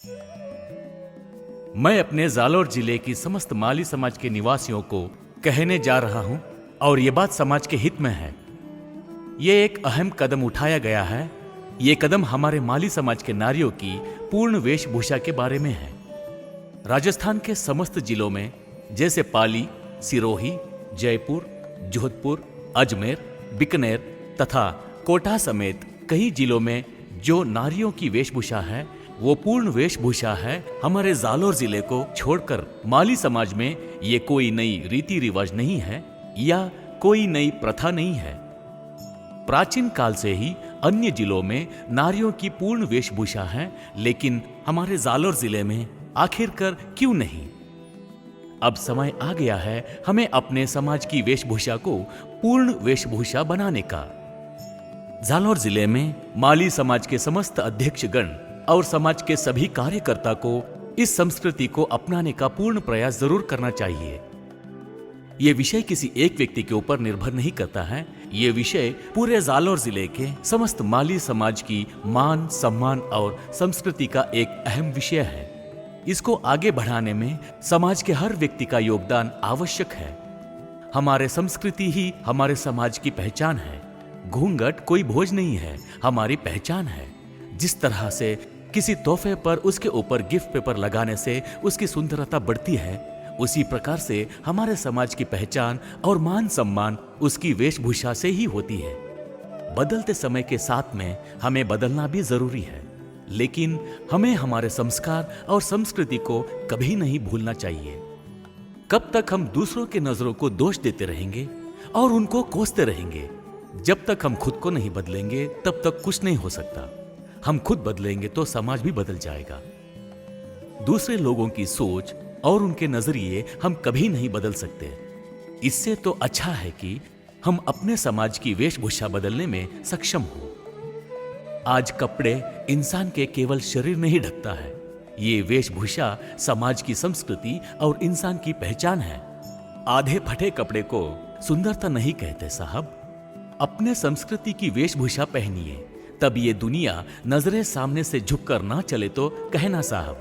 मैं अपने जालोर जिले की समस्त माली समाज के निवासियों को कहने जा रहा हूं और ये बात समाज के हित में है। ये एक अहम कदम उठाया गया है। ये कदम हमारे माली समाज के नारियों की पूर्ण वेशभूषा के बारे में है। राजस्थान के समस्त जिलों में जैसे पाली, सिरोही, जयपुर, जोधपुर, अजमेर, बीकानेर तथा कोटा समेत कई जिलों में जो नारियों की वेशभूषा है वो पूर्ण वेशभूषा है। हमारे जालोर जिले को छोड़कर माली समाज में ये कोई नई रीति रिवाज नहीं है या कोई नई प्रथा नहीं है। प्राचीन काल से ही अन्य जिलों में नारियों की पूर्ण वेशभूषा है, लेकिन हमारे जालोर जिले में आखिरकार क्यों नहीं? अब समय आ गया है हमें अपने समाज की वेशभूषा को पूर्ण वेशभूषा बनाने का। जालोर जिले में माली समाज के समस्त अध्यक्षगण और समाज के सभी कार्यकर्ता को इस संस्कृति को अपनाने का पूर्ण प्रयास जरूर करना चाहिए। ये विषय किसी एक व्यक्ति के ऊपर निर्भर नहीं करता है। ये विषय पूरे जालोर जिले के समस्त माली समाज की मान, सम्मान और संस्कृति का एक अहम विषय है। इसको आगे बढ़ाने में समाज के हर व्यक्ति का योगदान आवश्यक है। हमारे संस्कृति ही हमारे समाज की पहचान है। घूंघट कोई भोज नहीं है, हमारी पहचान है। जिस तरह से किसी तोहफे पर उसके ऊपर गिफ्ट पेपर लगाने से उसकी सुंदरता बढ़ती है, उसी प्रकार से हमारे समाज की पहचान और मान सम्मान उसकी वेशभूषा से ही होती है। बदलते समय के साथ में हमें बदलना भी जरूरी है, लेकिन हमें हमारे संस्कार और संस्कृति को कभी नहीं भूलना चाहिए। कब तक हम दूसरों के नजरों को दोष देते रहेंगे और उनको कोसते रहेंगे? जब तक हम खुद को नहीं बदलेंगे तब तक कुछ नहीं हो सकता। हम खुद बदलेंगे तो समाज भी बदल जाएगा। दूसरे लोगों की सोच और उनके नजरिए हम कभी नहीं बदल सकते। इससे तो अच्छा है कि हम अपने समाज की वेशभूषा बदलने में सक्षम हो। आज कपड़े इंसान के केवल शरीर नहीं ढकता है। ये वेशभूषा समाज की संस्कृति और इंसान की पहचान है। आधे फटे कपड़े को सुंदरता नहीं कहते साहब। अपने संस्कृति की वेशभूषा पहनिए, तब ये दुनिया नजरें सामने से झुककर ना चले तो कहना साहब।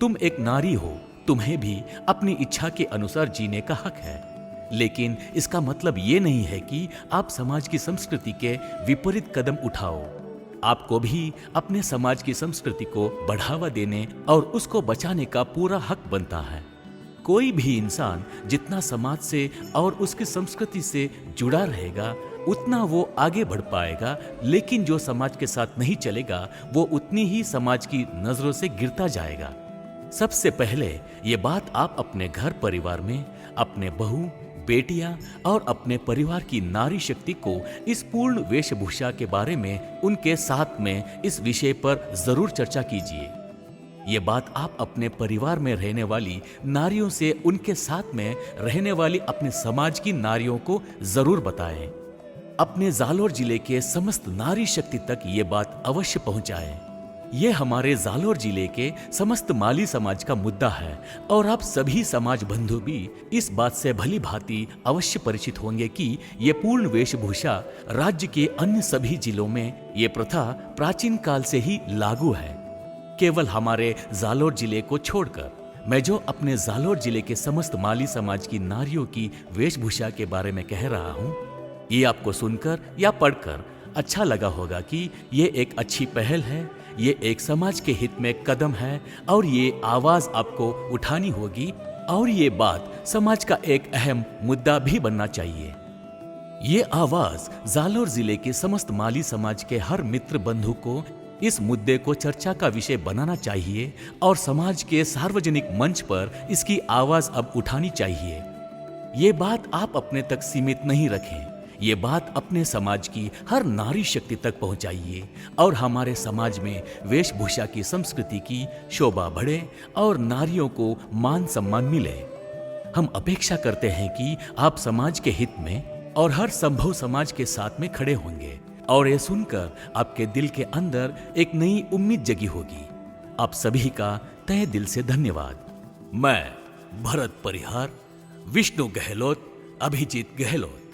तुम एक नारी हो, तुम्हें भी अपनी इच्छा के अनुसार जीने का हक है, लेकिन इसका मतलब ये नहीं है कि आप समाज की संस्कृति के विपरीत कदम उठाओ। आपको भी अपने समाज की संस्कृति को बढ़ावा देने और उसको बचाने का पूरा हक बनता है। कोई भी इंसान जितना समाज से और उसकी संस्कृति से जुड़ा रहेगा उतना वो आगे बढ़ पाएगा, लेकिन जो समाज के साथ नहीं चलेगा वो उतनी ही समाज की नजरों से गिरता जाएगा। सबसे पहले ये बात आप अपने घर परिवार में अपने बहू, बेटियां और अपने परिवार की नारी शक्ति को इस पूर्ण वेशभूषा के बारे में उनके साथ में इस विषय पर जरूर चर्चा कीजिए। ये बात आप अपने परिवार में रहने वाली नारियों से उनके साथ में रहने वाली अपने समाज की नारियों को जरूर बताएं। अपने जालोर जिले के समस्त नारी शक्ति तक ये बात अवश्य पहुंचाएं। ये हमारे जालोर जिले के समस्त माली समाज का मुद्दा है और आप सभी समाज बंधु भी इस बात से भली भांति अवश्य परिचित होंगे कि ये पूर्ण वेशभूषा राज्य के अन्य सभी जिलों में ये प्रथा प्राचीन काल से ही लागू है। केवल हमारे जालोर जिले को छोड़कर मैं जो अपने जालोर जिले के समस्त माली समाज की नारियों की वेशभूषा के बारे में कह रहा हूँ, ये आपको सुनकर या पढ़कर अच्छा लगा होगा कि ये एक अच्छी पहल है, ये एक समाज के हित में कदम है और ये आवाज आपको उठानी होगी और ये बात समाज का एक अहम मुद्दा भी बनना चाहिए। ये आवाज जालोर जिले के समस्त माली समाज के हर मित्र बंधु को इस मुद्दे को चर्चा का विषय बनाना चाहिए और समाज के सार्वजनिक मंच पर इसकी आवाज अब उठानी चाहिए। ये बात आप अपने तक सीमित नहीं रखें, ये बात अपने समाज की हर नारी शक्ति तक पहुंचाइए और हमारे समाज में वेशभूषा की संस्कृति की शोभा बढ़े और नारियों को मान सम्मान मिले। हम अपेक्षा करते हैं कि आप समाज के हित में और हर संभव समाज के साथ में खड़े होंगे और ये सुनकर आपके दिल के अंदर एक नई उम्मीद जगी होगी। आप सभी का तहे दिल से धन्यवाद। मैं भरत परिहार, विष्णु गहलोत, अभिजीत गहलोत।